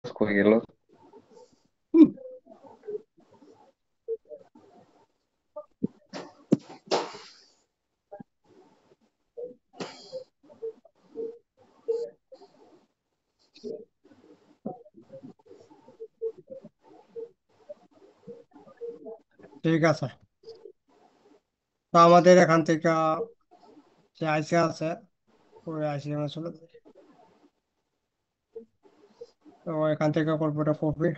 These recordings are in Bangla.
কই গেল? ঠিক আছে। তো আমাদের এখান থেকে যে আইসি আছে ওই আইসি আমরা চলে যাই। তো এখান থেকে করবো এটা কপি।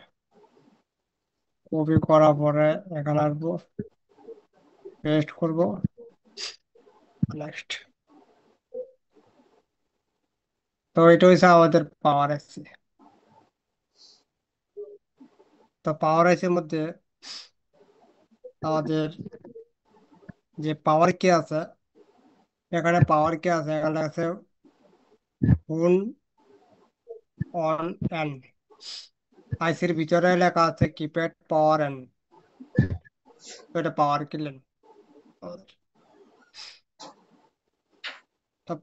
কপি করার পরে এখানে আসবো, পেস্ট করবো, নেক্সট। তো এটা হচ্ছে আমাদের পাওয়ার আইসি। তো পাওয়ার আইসির মধ্যে আমাদের যে পাওয়ার কি আছে, এখানে পাওয়ার কি আছে, এখানে আছে ফোন অন এন। আইসির ভিতরে লেখা আছে কিপ্যাড পাওয়ার এন। তো এটা পাওয়ার কিলেন আমাদের। তো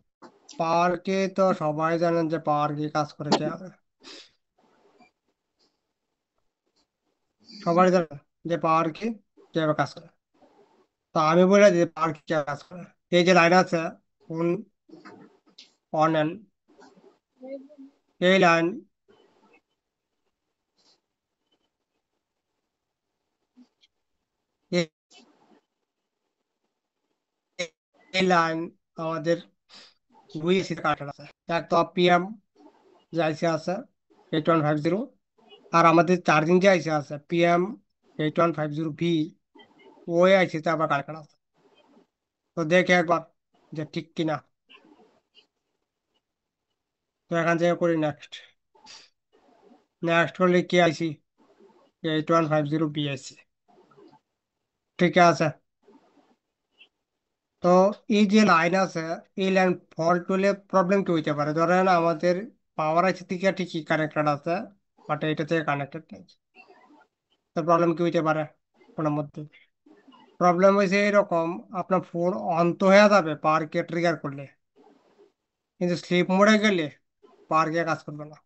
পাওয়ার কি, তো সবাই জানেন যে পাওয়ার কি কাজ করে কিভাবে। সবাই জানেন যে পাওয়ার কি কিভাবে কাজ করে। তো আমি বলে যে পাওয়ার কি কিভাবে কাজ করে। এই যে লাইন আছে ফোন অন এন, এই লাইন, এই এই লাইন আমাদের দুই এসিতে কানেক্টেড আছে। এক তো পিএম যে আইসি আছে 8150, আর আমাদের চার্জিং যে আইসি আছে পিএম 8150 ভি, ওই আইসিতে আবার কানেক্টেড আছে। তো দেখে একবার যে ঠিক কিনা। তো এখান থেকে করি নেক্সট। নেক্সট করলে কি আইসি 8150 বি আইসি, ঠিক আছে। তো এই যে লাইন আছে, এই লাইন ফল্ট হলে প্রবলেম কি হইতে পারে, ধরেন আমাদের পাওয়ার আইসি থেকে ঠিকই কানেক্টেড আছে, বাট এটা থেকে কানেক্টেড নেই। তো প্রবলেম কি হইতে পারে ফোনের মধ্যে? প্রবলেম হয়েছে এরকম, আপনার ফোন অন তো হয়ে যাবে পাওয়ারকে ট্রিগার করলে, কিন্তু স্লিপ মোডে গেলে পাওয়ারকে কাজ করবে না।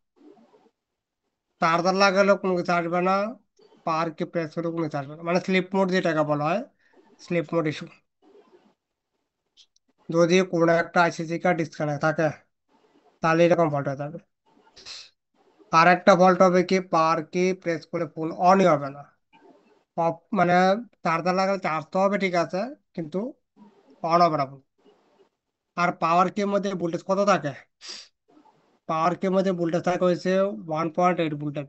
চার্জার লাগালেও কোনো কিছু আসবে না, পাওয়ারকে প্রেস করলেও কোনো কিছু আসবে না, মানে স্লিপ মোড যেটাকে বলা হয়, স্লিপ মোড ইস্যু। যদি কোনো একটা আইসি কার্ড ডিসকানেক্ট থাকে তাহলে এরকম ফল্ট হয়ে যাবে। আর একটা ফল্ট হবে কি, পাওয়ার কি প্রেস করে ফোন অনই হবে না। অফ মানে চার্জার লাগালে চার্জ তো হবে ঠিক আছে, কিন্তু অন হবে না phone। আর পাওয়ার কি মধ্যে ভোল্টেজ কত থাকে? পাওয়ার কি মধ্যে ভোল্টেজ থাকে হয়েছে 1.8 voltage.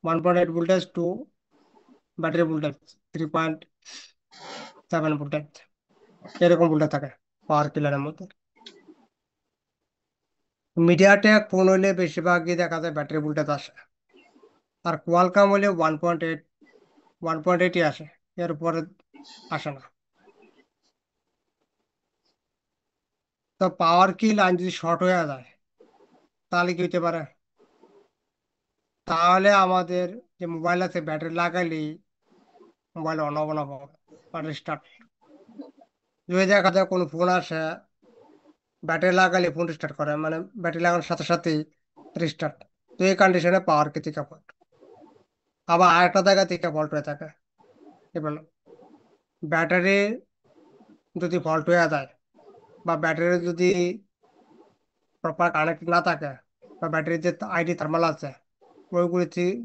1.8 voltage to battery voltage 3.7 voltage, এরকম ভোল্টেজ থাকে পাওয়ার কিলারের মধ্যে। মিডিয়াটেক ফোন হইলে বেশিরভাগই দেখা যায় ব্যাটারি ভোল্টেজ আসে। আর কোয়ালকাম হলে 1.8, 1.8ই আসে, এর উপরে আসে না। তো পাওয়ার কি লাইন যদি শর্ট হয়ে যায় তাহলে কি হতে পারে? তাহলে আমাদের যে মোবাইল আছে ব্যাটারি লাগাইলেই মোবাইল অন হবো না, স্টার্ট। যদি দেখা যায় কোনো ফোন আসে ব্যাটারি লাগালে ফোন রিস্টার্ট করে, মানে ব্যাটারি লাগানোর সাথে সাথেই রিস্টার্ট। তো এই কন্ডিশনে পাওয়ার কে থেকে ফল্ট। আবার আরেকটা জায়গা থেকে ফল্ট হয়ে থাকে, এবার ব্যাটারি যদি ফল্ট হয়ে যায়, বা ব্যাটারি যদি প্রপার কানেক্ট না থাকে, বা ব্যাটারির যে আইডি থার্মাল আছে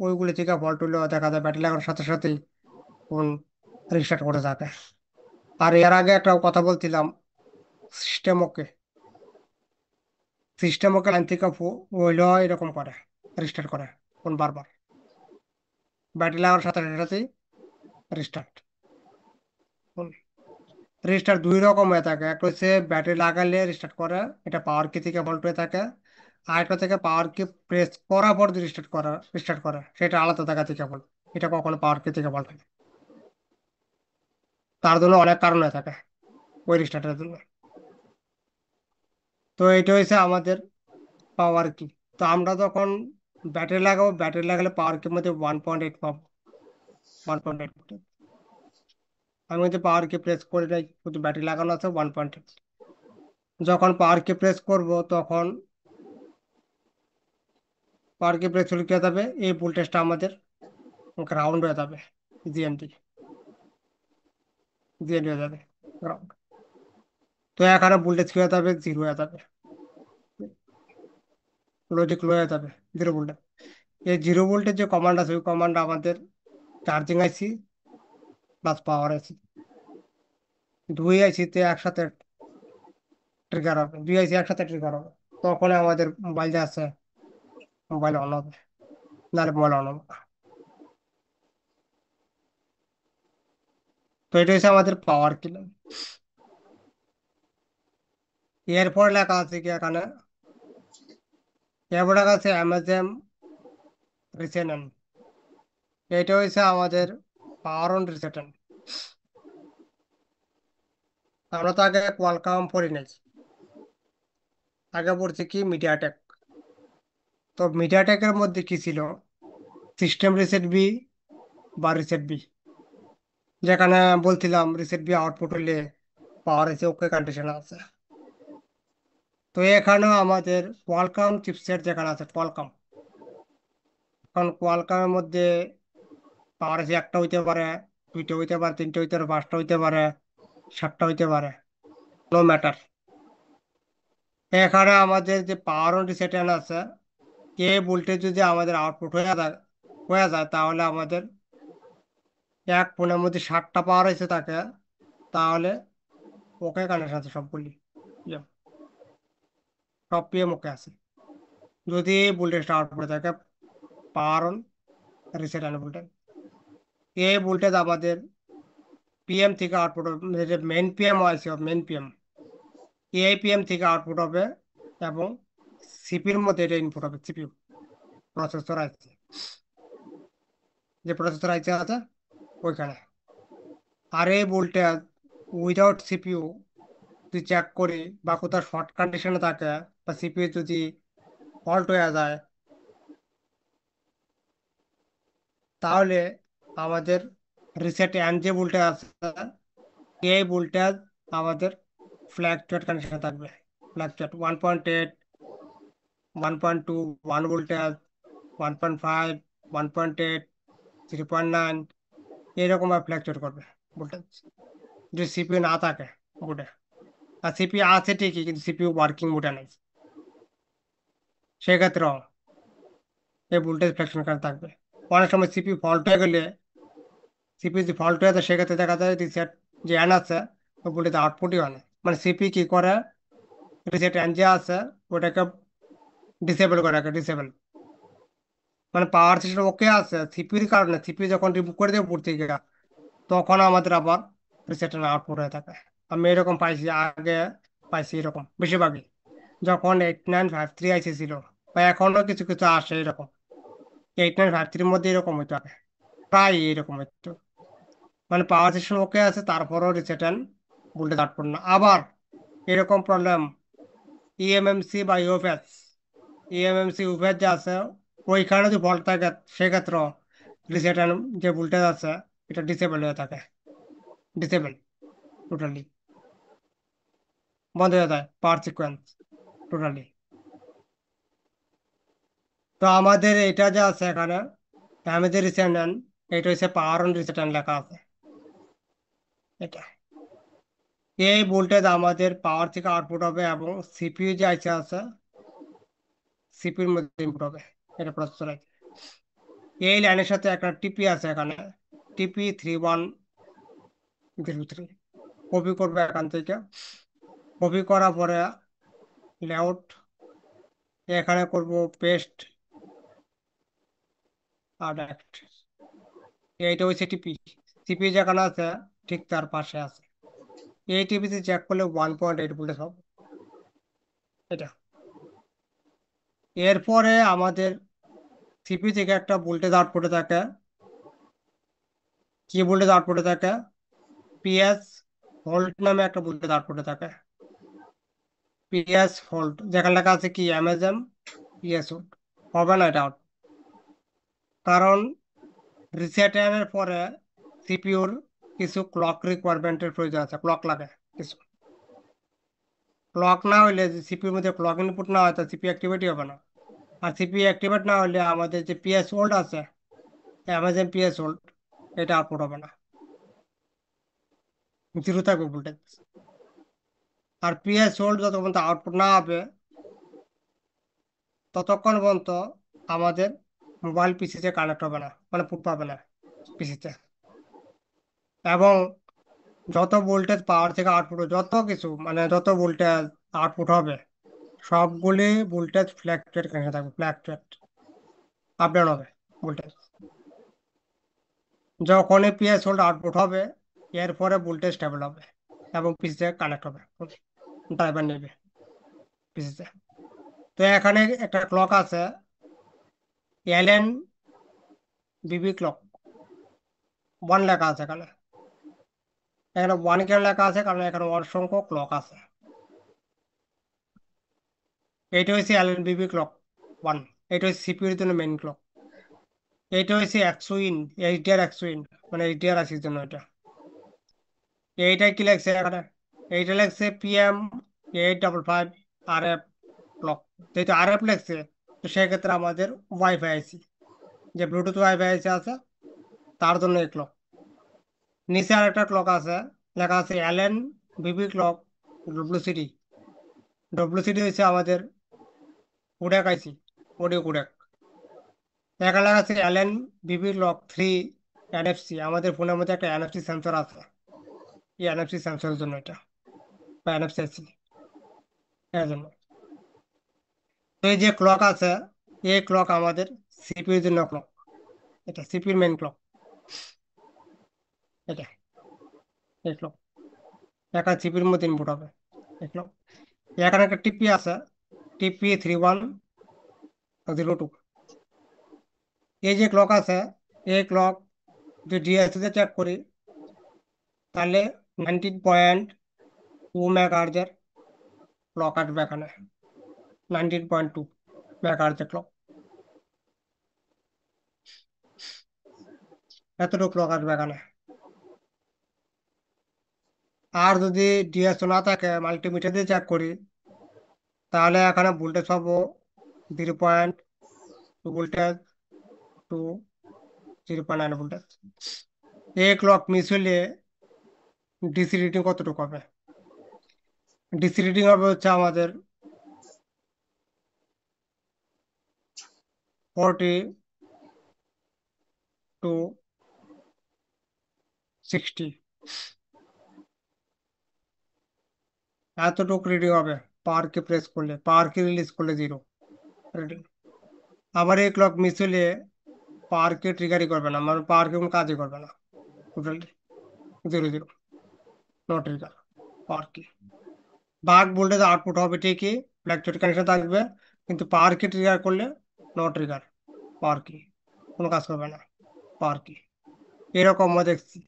ওইগুলি থেকে ফল্ট হলেও দেখা যায় ব্যাটারি লাগানোর সাথে সাথেই ফোন রিস্টার্ট করে থাকে। আর এর আগে একটা কথা বলছিলাম, সিস্টেম ওকে, সিস্টেম ওকে লাইন থেকে হইলেও এরকম করে, রিস্টার্ট করে ফোন বারবার। ব্যাটারি লাগানোর সাথে সাথেই রিস্টার্ট। রেজিস্টার দুই রকম হয়ে থাকে, একটা হচ্ছে ব্যাটারি লাগালে রিস্টার্ট করে, এটা পাওয়ার কি থেকে ভোল্ট হয়ে থাকে। আর একটা থেকে পাওয়ার কি প্রেস করার পর রিস্টার্ট করে, সেটা আলাদা জায়গা থেকে ভোল্ট। এটা কখনো পাওয়ার কি থেকে ভোল্ট হয় না। তার জন্য অনেক কারণ হয়ে থাকে ওই রিস্টার্টের জন্য। তো এটা হচ্ছে আমাদের পাওয়ার কি। তো আমরা যখন ব্যাটারি লাগাবো, ব্যাটারি লাগালে পাওয়ার কির মধ্যে 1.8 পাবো, 1.8। আমি যদি পাওয়ার কি প্রেস করে নাই, শুধু ব্যাটারি লাগানো আছে 1.8। যখন পাওয়ার কি প্রেস করব তখন পাওয়ার কি প্রেস হলে কি হয়ে যাবে, এই ভোল্টেজটা আমাদের গ্রাউন্ড হয়ে যাবে, জিএনটি জিএনটি হয়ে যাবে গ্রাউন্ড। তো এখানে ভোল্টেজ কি হয়ে যাবে, জিরো হয়ে যাবে, লজিক লো হয়ে যাবে, জিরো ভোল্টেজ। এই জিরো ভোল্টেজ যে কমান্ড আছে ওই কমান্ড আমাদের চার্জিং আইসি প্লাস পাওয়ার আইসি দুই আইসিতে একসাথে ট্রিগার হবে, দুই আইসি একসাথে ট্রিগার হবে, তখন আমাদের মোবাইল যে আছে মোবাইল অন হবে, নাহলে মোবাইল অন হবে না। তো এটা হচ্ছে আমাদের পাওয়ার কিলার। এরপর লেখা আছে কি এখানে, এরপর লেখা আছে অ্যামাজন রিসেনেন। এটা হচ্ছে আমাদের পাওয়ার অন রিসেটেন। আমরা তো আগে কোয়ালকম পড়ি নাই, আগে পড়ছি কি মিডিয়াটেক। তো মিডিয়াটেকের মধ্যে কি ছিল, সিস্টেম রিসেট বি বা রিসেট বি, যেখানে বলছিলাম রিসেট বি আউটপুট হলে পাওয়ার এসে ওকে কন্ডিশন আছে। তো এখানেও আমাদের কোয়ালকম চিপসেট যেখানে আছে কোয়ালকম, কারণ কোয়ালকমের মধ্যে পাওয়ার এসে একটা হইতে পারে, দুইটা হইতে পারে, তিনটা হইতে পারে, পাঁচটা হইতে পারে, সাতটা হইতে পারে, নো ম্যাটার। এখানে আমাদের যে পাওয়ার অন রিসেটেন আছে, কে ভোল্টেজ যদি আমাদের আউটপুট হয়ে যায় তাহলে আমাদের এক ফোনের মধ্যে 60টা পাওয়ার হয়েছে থাকে, তাহলে ওকে কানেকশন আছে সবগুলি, ইয়ে, সব পিএম ওকে আছে। যদি এই ভোল্টেজটা আউটপুটে থাকে power on reset and voltage, এই ভোল্টেজ আমাদের পিএম থেকে আউটপুট হবে, মেন পিএম আছে, মেন পিএম এই পিএম থেকে আউটপুট হবে, এবং সিপির মধ্যে এটা ইনপুট হবে, সিপিইউ প্রসেসর আছে, যে প্রসেসর আছে ওইখানে। আর এই ভোল্টেজ উইদাউট সিপিইউ যদি চেক করি বা কোথাও শর্ট কন্ডিশনে থাকে বা সিপিইউ যদি ফল্ট হয়ে যায়, তাহলে আমাদের রিসেট এন্ড যে ভোল্টেজ আছে এই ভোল্টেজ আমাদের ফ্ল্যাকচুয়েট কন্ডিশনে থাকবে, ফ্ল্যাকচুয়েট 1.8, 1.2, 1 ভোল্টেজ, 1.5, 1.8, 3.9, এরকম ভাবে ফ্ল্যাকচুয়েট করবে ভোল্টেজ যদি সিপিইউ না থাকে বুটে। আর সিপিইউ আছে ঠিকই কিন্তু সিপিইউ ওয়ার্কিং বুটে নেই, সেক্ষেত্রেও এই ভোল্টেজ ফ্ল্যাকচুয়েশন কারেন্ট থাকবে। অনেক সময় সিপিইউ ফল্ট হয়ে গেলে, সিপিইউ যদি ফল্ট হয়ে যায় সেক্ষেত্রে দেখা যায় রিসেট যে অ্যান আছে ওই ভোল্টেজ আউটপুটই হয় না, মানে সিপি কি করে, রিসেট অ্যান যে আছে ওটাকে ডিসেবল করে রাখে, ডিসেবল মানে পাওয়ার সিস্টেম ওকে আছে, সিপির কারণে সিপি যখন রিমুভ করে দেবে পড়তে গিয়ে তখন আমাদের আবার রিসেট আউটপুট হয়ে থাকে। আমি এরকম পাইছি আগে, পাইছি এরকম বেশিরভাগই, যখন 8953 আইসি ছিল, বা এখনো কিছু কিছু আসে এরকম, 8953-র মধ্যে এরকম হইতো আগে, প্রায় এরকম হইতো, মানে পাওয়ার সিস্টেম ওকে আছে তারপরও রিসেট ভোল্টেজ আউটপুট না। আবার এরকম প্রবলেম ইএমএমসি বা ইউএফএস, ইএমএমসি ইউএফএস যে আছে ওইখানে যদি ভল্ট থাকে সেক্ষেত্রে রিসেট যে ভোল্টেজ আছে এটা ডিসেবল হয়ে থাকে, ডিসেবল টোটালি বন্ধ হয়ে যায় পাওয়ার সিকোয়েন্স টোটালি। তো আমাদের এটা যে আছে এখানে ড্যামেজের রিসেন্ট, এটা হচ্ছে পাওয়ার অন রিসেন্ট লেখা আছে এটা। এই ভোল্টেজ আমাদের পাওয়ার থেকে আউটপুট হবে এবং সিপিইউ যে আছে সিপিইউর মধ্যে ইনপুট হবে, এটা প্রসেসর আছে। এই লাইনের সাথে একটা টিপি আছে এখানে, টিপি 3103, কপি করবে এখান থেকে, কপি করার পরে লেআউট এখানে করব পেস্ট আর একটা, এইটা হচ্ছে টিপি, টিপি যেখানে আছে ঠিক তার পাশে আছে, এই টিপিতে চেক করলে 1.8 ভোল্টেজ হবে এটা। এরপরে আমাদের সিপি থেকে একটা ভোল্টেজ আউটপুটে থাকে, কি ভোল্টেজ আউটপুটে থাকে, পিএস ভোল্ট নামে একটা ভোল্টেজ আউটপুটে থাকে, পিএস ভোল্ট যেখানে লেখা আছে কি অ্যামাজন পিএস ভোল্ট, হবে না এটা out। কারণ রিসেটের পরে সিপিউর কিছু ক্লক রিকোয়ারমেন্টের প্রয়োজন আছে, ক্লক লাগে কিছু, ক্লক না হইলে, যে সিপির মধ্যে ক্লক ইনপুট না হয়, তো সিপি অ্যাক্টিভেটই হবে না। আর সিপি অ্যাক্টিভেট না হলে আমাদের যে পিএস হোল্ড আছে, অ্যামাজন পিএস হোল্ড, এটা আউটপুট হবে না, জিরো থাকবে ভোল্টেজ। আর পিএস হোল্ড যতক্ষণ পর্যন্ত আউটপুট না হবে, ততক্ষণ পর্যন্ত আমাদের মোবাইল পিসিতে কানেক্ট হবে না, মানে পুট পাবে না পিসিতে। এবং যত ভোল্টেজ পাওয়ার থেকে আউটপুট, যত কিছু মানে যত ভোল্টেজ আউটপুট হবে, সবগুলি ভোল্টেজ ফ্ল্যাকচুয়েট কেন থাকবে, ফ্ল্যাকচুয়েট, আপ ডাউন হবে ভোল্টেজ। যখনই পিএস হোল্ড আউটপুট হবে, এরপরে ভোল্টেজ স্টেবল হবে এবং পিসিতে কানেক্ট হবে, ড্রাইভার নেবে পিসিতে। তো এখানে একটা ক্লক আছে, এলএন বিবি ক্লক, ওয়ান লেখা আছে এখানে। এখানে ওয়ান কেন লেখা আছে, কারণ এখানে অসংখ্য ক্লক আছে। এইটা হচ্ছে এলএন বিবি ক্লক ওয়ান। এটা হচ্ছে সিপিউর জন্য মেইন ক্লক। এইটা হচ্ছে একশো এইচডিআর একশো, মানে এইচডিআর আসির জন্য এটা। এইটাই কি লাগছে এখানে, এইটা লাগছে পিএম 855 RF ক্লক। যেহেতু RF লাগছে, তো সেক্ষেত্রে আমাদের ওয়াইফাই আইসি, যে ব্লুটুথ ওয়াইফাই আইসি আছে, তার জন্য এই ক্লক। নিচে আরেকটা ক্লক আছে, লেখা আছে এলএন বিবি ক্লক ডব্লিউসিডি। ডব্লিউসিডি হচ্ছে আমাদের কোডেক আইসি, অডিও কোডেক। এখানে লেখা আছে এলএন বিবি ক্লক 3 এনএফসি। আমাদের ফোনের মধ্যে একটা এনএফসি সেন্সর আছে, এই এনএফসি সেন্সরের জন্য এটা, বা এনএফসি আইসি এর জন্য। তো এই যে ক্লক আছে, এই ক্লক আমাদের সিপির জন্য ক্লক। এটা সিপির মেইন ক্লক, এটা এই ক্লক। এখানে সিপির মধ্যে ইনপুট হবে এই ক্লক। এখানে একটা টিপি আছে, টিপি 3102। এই যে ক্লক আছে, এই ক্লক যদি ডিএসসি তে চেক করি, তাহলে 19.2 মেগাহার্জের ক্লক আসবে এখানে। 19.2 মেগাহার্জের ক্লক, এতটুকু ক্লক আসবে এখানে। আর যদি ডিএসও না থাকে, মাল্টিমিটার দিয়ে চেক করি, তাহলে এখানে ভোল্টেজ পাবো 0.2 ভোল্টেজ, টু 0.9 ভোল্টেজ। এই ক্লক মিস হলে ডিসি রিডিং কতটুকু হবে? ডিসি রিডিং হবে হচ্ছে আমাদের 40 to 60, এতটুকু রিডিং হবে। পাওয়ার কে প্রেস করলে, পাওয়ার কে রিলিজ করলে জিরো রিডিং। আবার এই ক্লক মিস হলে পাওয়ার কে ট্রিগারই করবে না, মানে পাওয়ার কে কোনো কাজই করবে না, totally zero zero, no trigger power কি। বাক ভোল্টেজ আউটপুট হবে ঠিকই, ফ্ল্যাকচুয়েট কানেকশন থাকবে, কিন্তু পাওয়ার কি ট্রিগার করলে নো ট্রিগার, পাওয়ার কি কোনো কাজ করবে না, পাওয়ার কি। এরকম আমরা দেখছি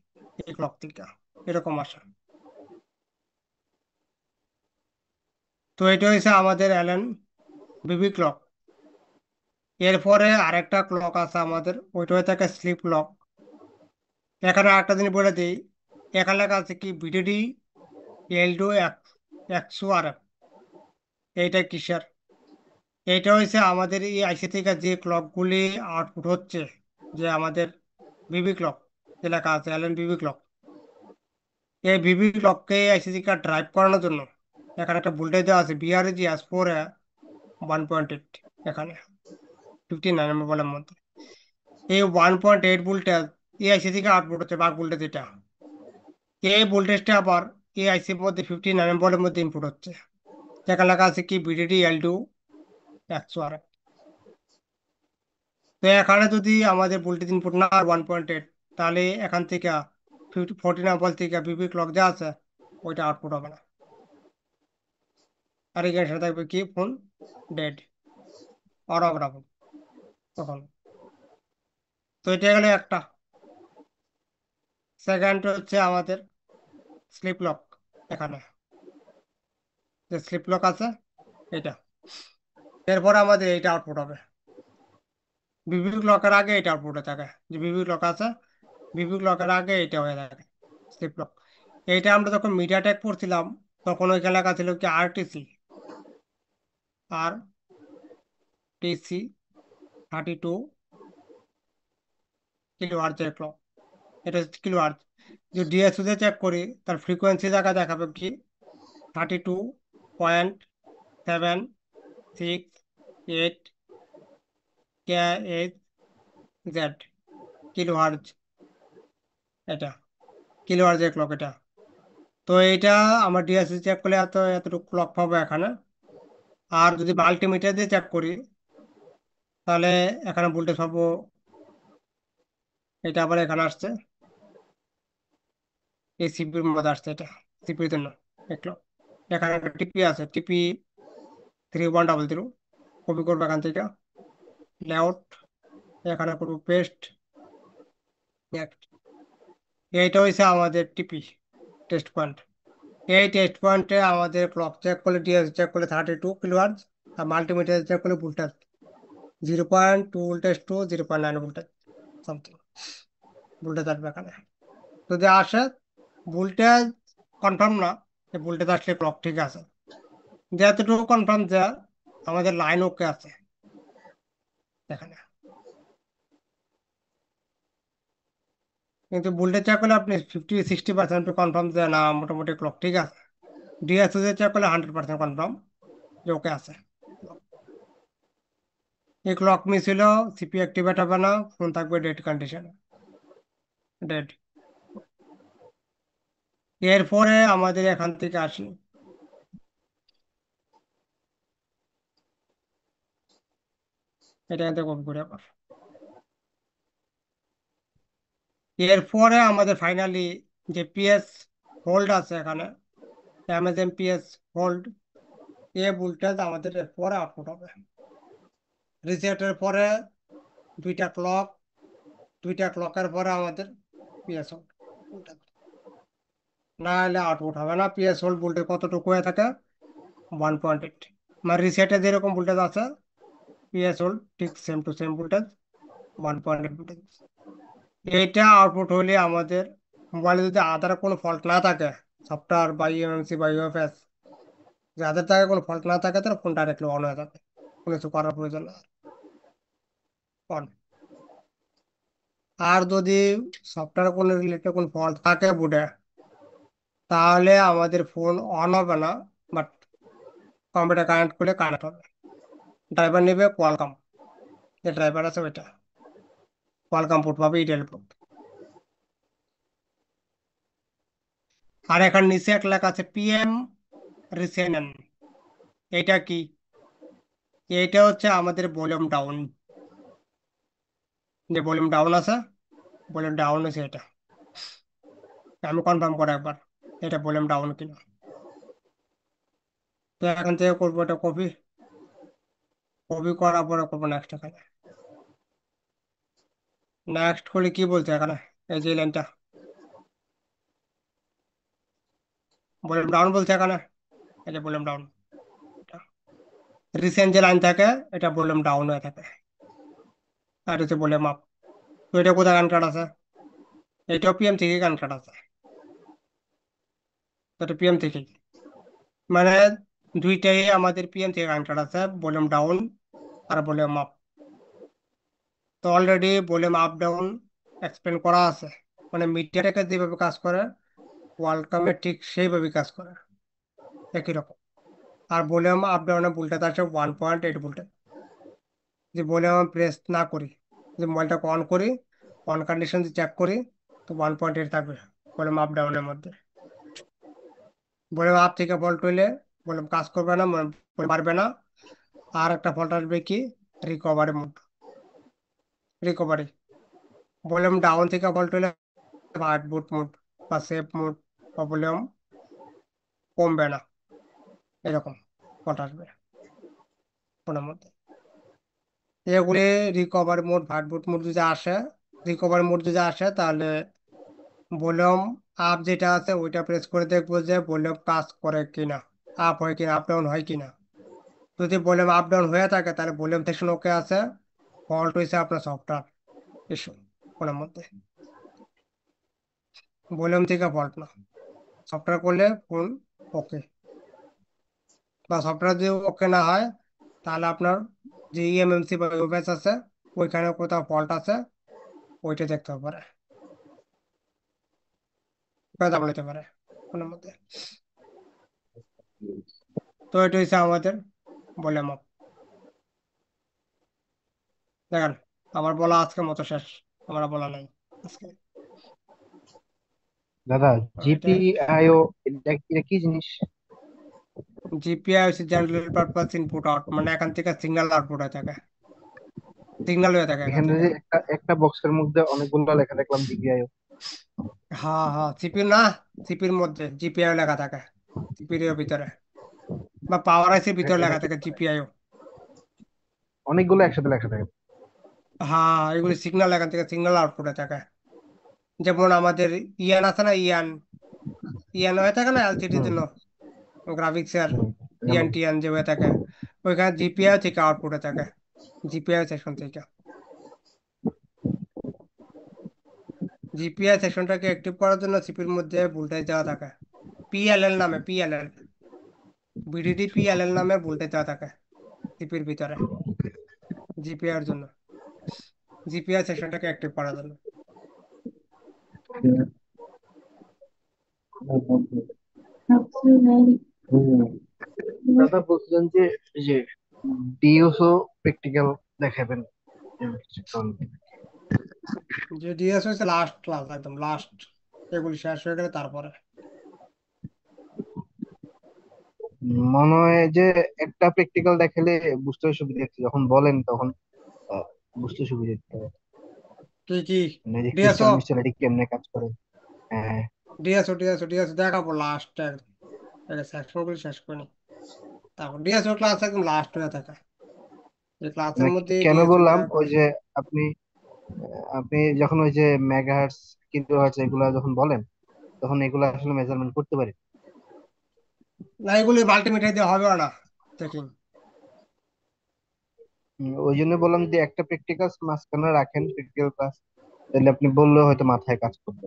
এই ক্লক থেকে, এরকম আসা। তো এটা হচ্ছে আমাদের অ্যালেন বিবি ক্লক। এরপরে আরেকটা ক্লক আছে আমাদের, ওইটা হয়ে থাকে স্লিপ ক্লক। এখানে আরেকটা জিনিস বলে দিই, এখানে লেখা আছে কি বিডিডি এল2 100 RF। এইটা কিসের? এইটা হচ্ছে আমাদের এই আইসি থেকে যে ক্লকগুলি আউটপুট হচ্ছে, যে আমাদের বিবি ক্লক যে লেখা আছে এলএন বিবি ক্লক, এই বিবি ক্লককে আইসি থেকে ড্রাইভ করানোর জন্য এখানে একটা ভোল্টেজ দেওয়া আছে, বিআরজি S4 1.8, এখানে 59 বলের মধ্যে। এই 1.8 ভোল্টেজ এই আইসি থেকে আউটপুট হচ্ছে, বাক ভোল্টেজ এটা। এই ভোল্টেজটা আবার এই আইসির মধ্যে 59 ভোল্টের মধ্যে ইনপুট হচ্ছে, যেখানে লেখা আছে কি বিডিডি এল2 100 RF। তো এখানে যদি আমাদের ভোল্টেজ ইনপুট না হয় 1.8, তাহলে এখান থেকে 49 ভোল্ট থেকে বিবি ক্লক যা আছে ওইটা আউটপুট হবে না। আর এখানে সেটা থাকবে কি ফোন ডেড, অর অফ রাখুন তখন। তো এটা গেলে একটা। সেকেন্ড হচ্ছে আমাদের স্লিপ লক। এখানে যে স্লিপ লক আছে এটা, এরপর আমাদের এইটা আউটপুট হবে। বিবি ক্লকের আগে এটা আউটপুট হয়ে থাকে, যে বিবি ক্লক আছে, বিবি ক্লকের আগে এটা হয়ে থাকে স্লিপ লক। এইটা আমরা যখন মিডিয়াটেক পড়ছিলাম, তখন ওইখানে লেখা ছিল কি আরটিসি, RTC 32 কিলোহার্জ ক্লক। এটা হচ্ছে কিলোহার্জ। যদি ডিএসও তে চেক করি তার ফ্রিকোয়েন্সি জায়গা দেখাবে কি 32.768 KHz কিলোহার্জ। এটা কিলোহার্জ ক্লক এটা। তো এটা আমার ডিএসসি চেক করলে এতটুকু ক্লক পাবো এখানে। আর যদি মাল্টিমিটার দিয়ে চেক করি তাহলে এখানে ভোল্টেজ পাবো, এটা আবার এখানে আসছে, এই সিপির মধ্যে আসছে, এটা সিপির জন্য দেখলো। এখানে একটা টিপি আছে, টিপি 3100। কপি করবো এখান থেকে, লেআউট, এখানে করবো পেস্ট। এইটা হয়েছে আমাদের টিপি টেস্ট পয়েন্ট। এই টেস্ট পয়েন্টে আমাদের ক্লক চেক করলে, ডিএস চেক করলে 32 কিলোহার্জ, আর মাল্টিমিটার চেক করলে voltage 0.2 voltage to 0.9 voltage something voltage আসবে এখানে। যদি আসে ভোল্টেজ কনফার্ম না, এই ভোল্টেজ আসলে ক্লক ঠিক আছে। যেহেতু কনফার্ম যে আমাদের লাইন ওকে আছে এখানে। কিন্তু ভোল্টেজ চেক করলে আপনি 50-60% কনফার্ম যে না মোটামুটি ক্লক ঠিক আছে। ডিএসও চেক করলে 100% কনফার্ম যে ওকে আছে। এই ক্লক মিস হলো, সিপি অ্যাক্টিভেট হবে না, ফোন থাকবে ডেড কন্ডিশনে, ডেড। এরপরে আমাদের এখান থেকে আসি, এটা এতে কপি করে আবার। এরপরে আমাদের ফাইনালি যে পিএস হোল্ড আছে এখানে, অ্যামাজন পিএস হোল্ড, এ ভোল্টেজ আমাদের পরে আউটপুট হবে। রিসেটের পরে দুইটা ক্লক, দুইটা ক্লকের পরে আমাদের পিএস হোল্ড, না হলে আউটপুট হবে না। পিএস হোল্ড ভোল্টেজ কতটুকু হয়ে থাকে, 1.8। মানে রিসেটে যেরকম ভোল্টেজ আছে, পিএস হোল্ড ঠিক same to same voltage, 1.8 voltage. এইটা আউটপুট হলে আমাদের মোবাইলে যদি আদার কোনো ফল্ট না থাকে, সফটওয়্যার বা ইএমএমসি বা ইউএফএস, যাদের থাকে কোনো ফল্ট না থাকে তাহলে ফোন ডাইরেক্টলি অন হয়ে যাবে, কোনো কিছু করার প্রয়োজন নেই, অন। আর যদি সফটওয়্যার কোনো রিলেটেড কোনো ফল্ট থাকে বুটে, তাহলে আমাদের ফোন অন হবে না, বাট কম্পিউটার কানেক্ট করলে কানেক্ট হবে। ড্রাইভার নেবে কোয়ালকম, যে ড্রাইভার আছে ওইটা কোয়ালকম পোর্ট পাবে, ইডেল পোর্ট। আর এখানে নিচে এক লেখা আছে পিএম রিসেনেন। এটা কি? এইটা হচ্ছে আমাদের ভলিউম ডাউন, যে ভলিউম ডাউন আছে, ভলিউম ডাউন আছে এটা। আমি কনফার্ম করে একবার এটা ভলিউম ডাউন কিনা। তো এখান থেকে করবো এটা কপি, কপি করার পরে করবো নেক্সট। এখানে নেক্সট করলে কি বলছে এখানে, এই যে লাইনটা ভলিউম ডাউন বলছে এখানে, এই যে ভলিউম ডাউন। রিসেন্ট যে লাইন থাকে এটা ভলিউম ডাউন হয়ে থাকে, আর হচ্ছে ভলিউম আপ। তো এটা কোথায় কানেক্টেড আছে, এটাও পিএম থেকে কানেক্টেড আছে, তো এটা পিএম থেকে, মানে দুইটাই আমাদের পিএম থেকে কানেক্টেড আছে, ভলিউম ডাউন আর ভলিউম আপ। তো already volume up down explain করা আছে, মানে মিডিয়াটেকে যেভাবে কাজ করে ওয়ালকমে ঠিক সেইভাবে কাজ করে, একই রকম। আর ভলিউম আপ ডাউনে ভোল্টেজ আছে 1.8 ভোল্টেজ। যে ভলিউম প্রেস না করি, যে মোবাইলটাকে অন করি, অন কন্ডিশন যে চেক করি, তো 1.8 থাকবে ভলিউম আপ ডাউনের মধ্যে। ভলিউম আপ থেকে ফল্ট হইলে ভলিউম কাজ করবে না, পারবে না। আর একটা ফল্ট আসবে কি, recovery mode, recovery. Volume down থেকে ফল্ট হইলে হার্ট বুট মোড বা সেফ মোড বা ভলিউম কমবে না, এরকম ফল্ট আসবে ফোনের মধ্যে। এগুলি রিকভারি মোড, হার্ট বুট মোড যদি আসে, রিকভারি মোড যদি আসে তাহলে ভলিউম আপ যেটা আছে ওইটা প্রেস করে দেখবো যে ভলিউম কাজ করে কিনা, আপ হয় কিনা, আপ ডাউন হয় কিনা। যদি ভলিউম আপ ডাউন হয়ে থাকে তাহলে ভলিউম সেকশন ওকে আছে, ফল্ট হয়েছে আপনার সফটওয়্যার ইস্যু ফোনের মধ্যে, ভলিউম থেকে ফল্ট না। সফটওয়্যার করলে ফোন ওকে, বা সফটওয়্যার যদি ওকে না হয়, তাহলে আপনার যে ইএমএমসি বা ওএস আছে, ওইখানে কোথাও ফল্ট আছে, ওইটা দেখতে হবে পারে, কথা বলতে পারে ফোনের মধ্যে। তো এটা হচ্ছে আমাদের বলে মাপ। দেখেন, আমার বলা আজকের মতো শেষ, আমার আর বলা নাই আজকে। দাদা, এটা জিপিআইও এটা এটা কি জিনিস? জিপিআই হচ্ছে জেনারেল পারপাস ইনপুট আউট, মানে এখান থেকে সিগন্যাল আউটপুট হয়ে থাকে, সিগন্যাল হয়ে থাকে এখান এখানে থেকে। যে একটা একটা বক্সের মধ্যে অনেকগুলো লেখা দেখলাম, জিপিআইও। হ্যাঁ হ্যাঁ, সিপির না, সিপির মধ্যে জিপিআই লেখা থাকে, সিপির ভিতরে বা পাওয়ার আইসির ভিতরে এটা লেখা কি থাকে জিপিআইও। অনেকগুলো একসাথে লেখা থাকে? হ্যাঁ, এগুলি সিগন্যাল এখান থেকে সিগন্যাল আউটপুট হয়ে থাকে। যেমন আমাদের ইয়ান আছে না, ইয়ান, ইয়ান হয়ে থাকে না এলসিডির হুম জন্য, গ্রাফিক্স এর হুম। ইয়ান টিয়ান যে হয়ে থাকে, ওইখানে জিপিআই থেকে আউটপুট হয়ে থাকে, জিপিআই সেকশন থেকে। জিপিআই সেকশনটাকে অ্যাক্টিভ করার জন্য সিপির মধ্যে ভোল্টেজ দেওয়া থাকে, পিএলএল নামে, পিএলএল, বিডিডি পিএলএল নামে ভোল্টেজ দেওয়া থাকে সিপির ভিতরে, জিপিআই এর জন্য, জিপিআই সেকশনটাকে অ্যাক্টিভ করার জন্য। দাদা বলছিলেন যে এই যে ডিওসও প্র্যাকটিক্যাল দেখাবেন। যে ডিএস হচ্ছে লাস্ট ক্লাস, একদম লাস্ট, এগুলি শেষ হয়ে গেলে তারপরে। মনে হয় যে একটা প্র্যাকটিক্যাল দেখালে বুঝতে সুবিধা হচ্ছে, যখন বলেন তখন আহ, বুঝতে সুবিধা হচ্ছে। কি কি? মানে যে ডিএসও, ক্রিস্টাল মিস্টাল এটি কেমনে কাজ করে। হ্যাঁ। ডিএসও দেখাবো লাস্ট একদম, সেকশনগুলি শেষ করে নি, তারপর ডিএসও ক্লাস একদম লাস্ট হয়ে থাকে, এই ক্লাসের না, মধ্যে কেন ডিএসও বললাম, দেওয়া ওই করে। যে আপনি আপনি যখন ওই যে মেগাহার্টজ কিলোহার্টজ এগুলা যখন বলেন, তখন এগুলা আসলে মেজারমেন্ট করতে পারি। না, এগুলি মাল্টিমিটার দিয়ে হবে না চেকিং। ওই জন্য বললাম যে একটা প্র্যাকটিক্যাল মাঝখানে রাখেন, প্র্যাকটিক্যাল ক্লাস, তাহলে আপনি বললেও হয়তো মাথায় কাজ করবে।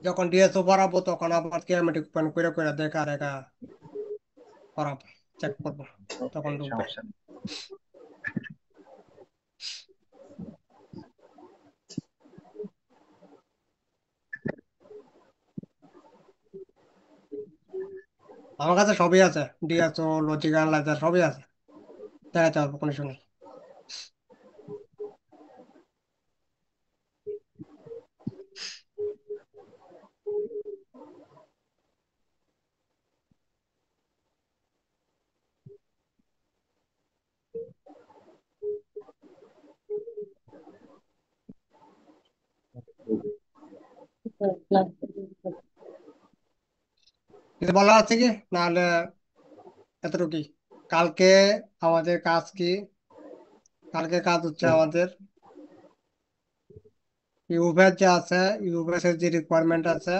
যখন ডিএসও বাড়াবো তখন আবার কিনেমেটিক ওপেন করে করে দেখা রেখা করাবো, চেক করবো, তখন ঢুকবে। সমস্যা নেই। আমার কাছে সবই আছে, ডিএসও, লজিক অ্যানালাইজার সবই আছে, দেখাতে পারবো, কোনো সময়। কিছু বলার আছে কি? নাহলে এতটুকুই। কালকে আমাদের কাজ কি? কালকে কাজ হচ্ছে আমাদের ইউভের যে আছে, ইউভেস এর যে রিকোয়ারমেন্ট আছে,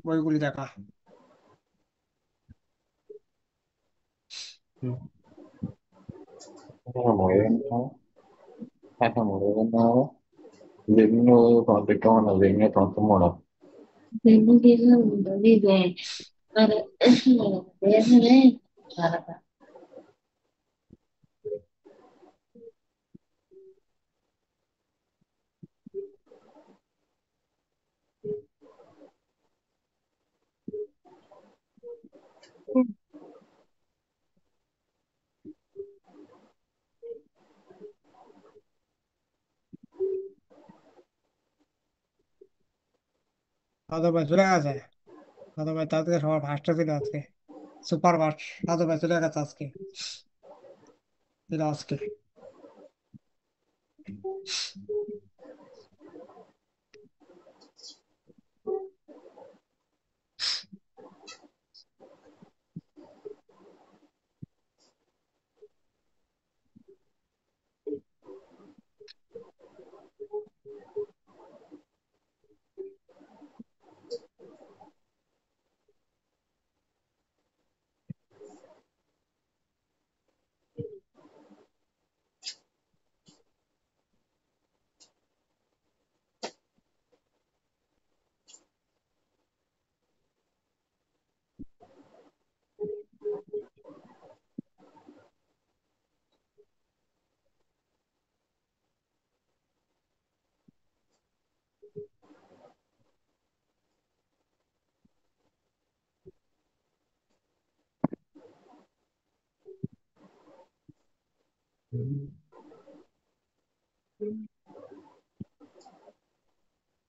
ওইগুলি দেখা। হুম। Mueven, mueven nada. Legno con ritorno, legno tanto mono. Vive para verme para সাধু ভাই চলে গেছে, সাধু ভাই তার থেকে সবার ফার্স্টে ছিল আজকে, সুপার ফাস্ট, সাধু ভাই চলে গেছে আজকে, ছিল আজকে।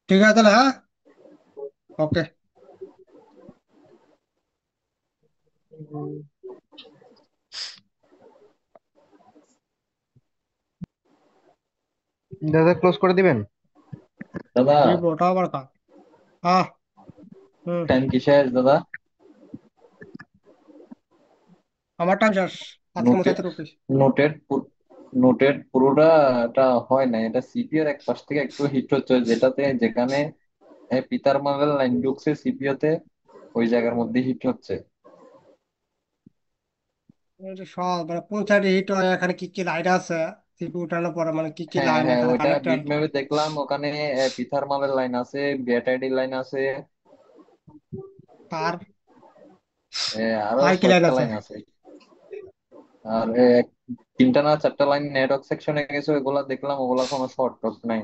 ঠিক আছে তাহলে, হ্যাঁ, ওকে। দাদা ক্লোজ করে দিবেন। দাদা দিব ওটা আবার কাজ। হ্যাঁ। হুম। টাইম কি শেষ দাদা? আমার টাইম শেষ। আজকে নোটে মোসাইতে রুপিস। নোটের নোটের পুরোটা এটা হয় না, এটা সিপিইউ এর এক পাশ থেকে একটু হিট হচ্ছে, যেখানে পিতার মাবের লাইন ঢুকছে সিপিইউ তে, ওই জায়গার মধ্যে হিট হচ্ছে। এটা সব মানে কোন সাইডে হিট হয়, এখানে কি কি লাইন আছে, সিপি উঠানোর পরে মানে কি কি হ্যাঁ লাইন হ্যাঁ, এখানে ওইটা কানেক্টেড। বিট ম্যাপে দেখলাম, ওখানে পিথার মালের লাইন আছে, বিএটাইডি লাইন আছে, তার আরো আর কি লাইন কয়েকটা আছে? লাইন আছে। আর তিনটা না চারটা লাইন নেটওয়ার্ক সেকশনে গেছে, ওইগুলা দেখলাম, ওগুলা কোনো শর্ট টর্ট নাই।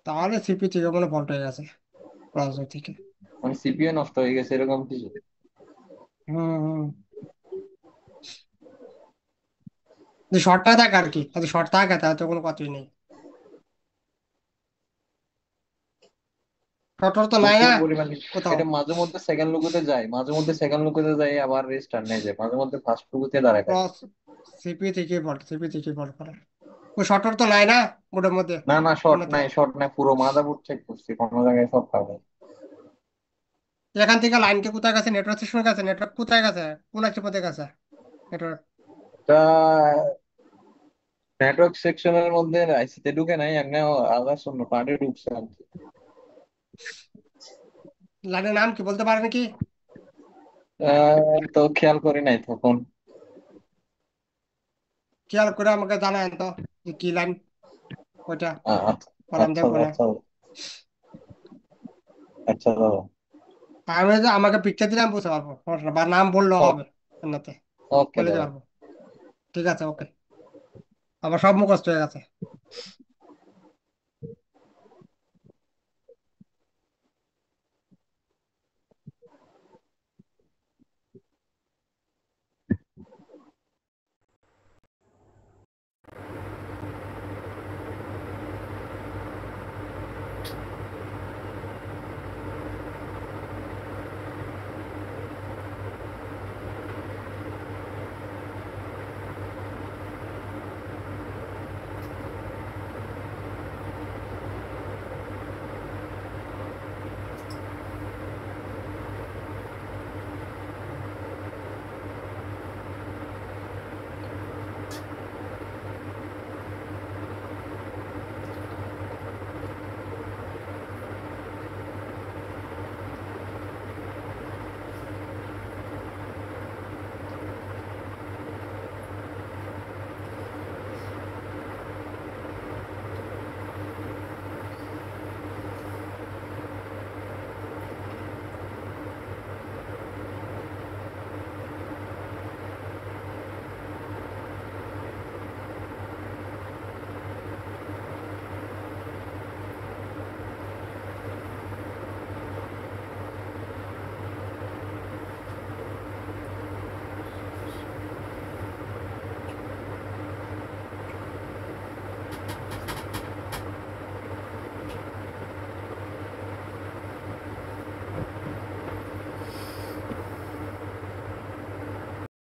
তাহলে সিপি থেকে মনে ফল্ট হয়ে গেছে, প্রসেসর থেকে। মানে সিপিইউ নষ্ট হয়ে গেছে এরকম কিছু। হুম হুম। যদি শর্টটা থাকে আর কি, যদি শর্ট থাকে তাহলে তো কোনো কথাই নেই। শর্ট তো নাই না প্রচুর পরিমাণে কোথাও। এটা মাঝে মধ্যে সেকেন্ড লুকোতে যায়, মাঝে মধ্যে সেকেন্ড লুকোতে যায়, আবার রেস্টার্ট নিয়ে যায়, মাঝে মধ্যে ফার্স্ট লুকোতে দাঁড়ায় থাকে। ক্রস সিপি থেকে ফল্ট, সিপি থেকে ফল্ট করে। ওই শর্ট তো নাই না বোর্ডের মধ্যে না না, শর্ট কোনতে। নাই, শর্ট নাই, পুরো মাদারবোর্ড চেক করছি, কোনো জায়গায় শর্ট পাবে। এখান থেকে লাইন কে কোথায় গেছে, নেটওয়ার্ক সেকশন গেছে, নেটওয়ার্ক কোথায় গেছে, কোন একটা পথে গেছে নেটওয়ার্ক। তা নেটওয়ার্ক সেকশনের মধ্যে আইসিতে ঢুকে নাই, এমনি আলাদা শূন্য পার্টে ঢুকছে আর কি। লাইনের নাম কি বলতে পারেন কি? তো খেয়াল করি নাই তখন। খেয়াল করে আমাকে জানায়েন তো যে কি লাইন ওইটা, আচ্ছা পরে আমি আচ্ছা দেখবো না। আচ্ছা। আচ্ছা দাদা। আমি যে আমাকে পিকচার দিলে আমি বুঝতে পারবো সমস্যা নেই, বা নাম বললেও হবে এমনিতে, ওকে বলে দিতে দাদা। পারবো। ঠিক আছে, ওকে। আমার সব মুখস্থ হয়ে গেছে।